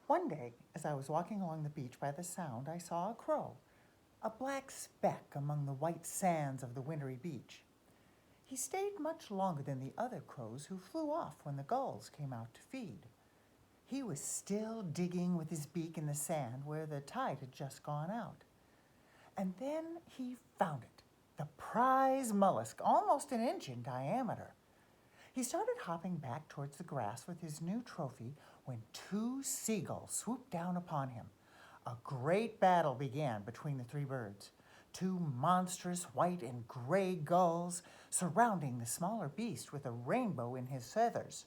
One day, as I was walking along the beach by the sound, I saw a crow, a black speck among the white sands of the wintry beach. He stayed much longer than the other crows who flew off when the gulls came out to feed. He was still digging with his beak in the sand where the tide had just gone out. And then he found it, the prize mollusk, almost an inch in diameter. He started hopping back towards the grass with his new trophy when two seagulls swooped down upon him. A great battle began between the three birds, two monstrous white and gray gulls surrounding the smaller beast with a rainbow in his feathers.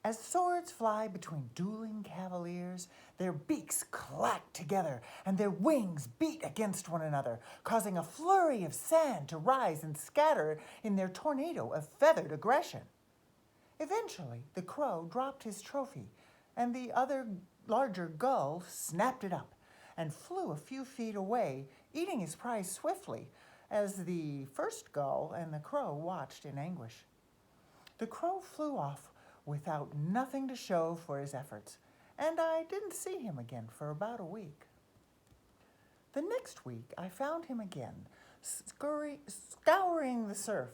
As swords fly between dueling cavaliers, their beaks clack together and their wings beat against one another, causing a flurry of sand to rise and scatter in their tornado of feathered aggression. Eventually, the crow dropped his trophy, and the other larger gull snapped it up and flew a few feet away, eating his prize swiftly, as the first gull and the crow watched in anguish. The crow flew off without nothing to show for his efforts, and I didn't see him again for about a week. The next week, I found him again, scouring the surf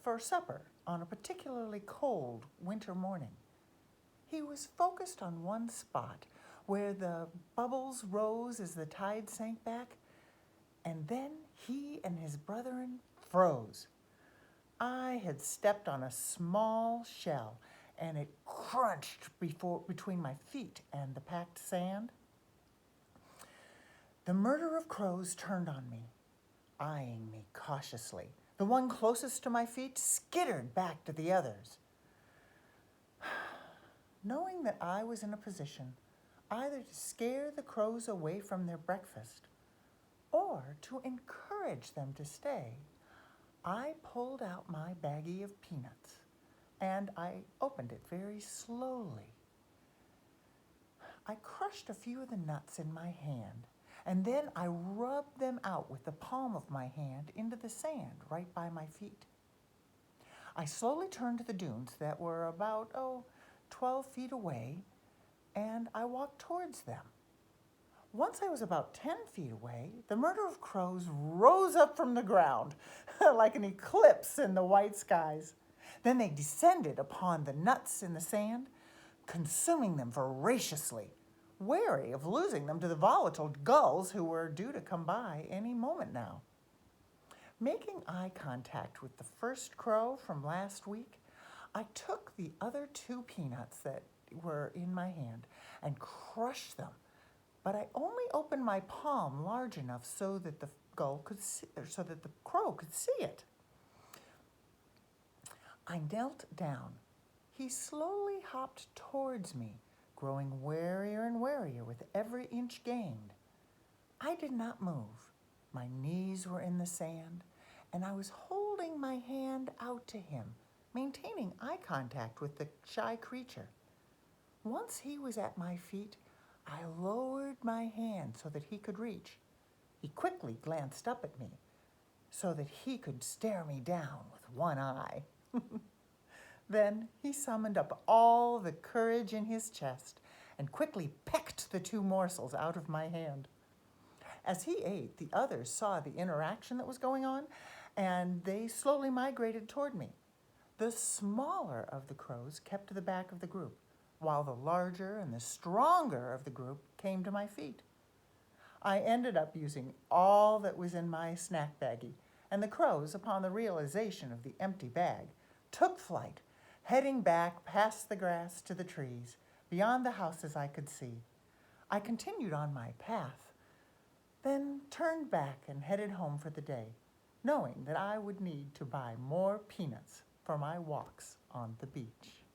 for supper on a particularly cold winter morning. He was focused on one spot where the bubbles rose as the tide sank back, and then he and his brethren froze. I had stepped on a small shell, and it crunched between my feet and the packed sand. The murder of crows turned on me, eyeing me cautiously. The one closest to my feet skittered back to the others. Knowing that I was in a position either to scare the crows away from their breakfast or to encourage them to stay, I pulled out my baggie of peanuts and I opened it very slowly. I crushed a few of the nuts in my hand, and then I rubbed them out with the palm of my hand into the sand right by my feet. I slowly turned to the dunes that were about, 12 feet away, and I walked towards them. Once I was about 10 feet away, the murder of crows rose up from the ground like an eclipse in the white skies. Then they descended upon the nuts in the sand, consuming them voraciously, wary of losing them to the volatile gulls who were due to come by any moment now. Making eye contact with the first crow from last week, I took the other two peanuts that were in my hand and crushed them, but I only opened my palm large enough so that the crow could see it. I knelt down. He slowly hopped towards me, growing warier and warier with every inch gained. I did not move. My knees were in the sand, and I was holding my hand out to him, maintaining eye contact with the shy creature. Once he was at my feet, I lowered my hand so that he could reach. He quickly glanced up at me so that he could stare me down with one eye. Then he summoned up all the courage in his chest and quickly pecked the two morsels out of my hand. As he ate, the others saw the interaction that was going on, and they slowly migrated toward me. The smaller of the crows kept to the back of the group, while the larger and the stronger of the group came to my feet. I ended up using all that was in my snack baggie, and the crows, upon the realization of the empty bag, took flight, heading back past the grass to the trees, beyond the houses I could see. I continued on my path, then turned back and headed home for the day, knowing that I would need to buy more peanuts for my walks on the beach.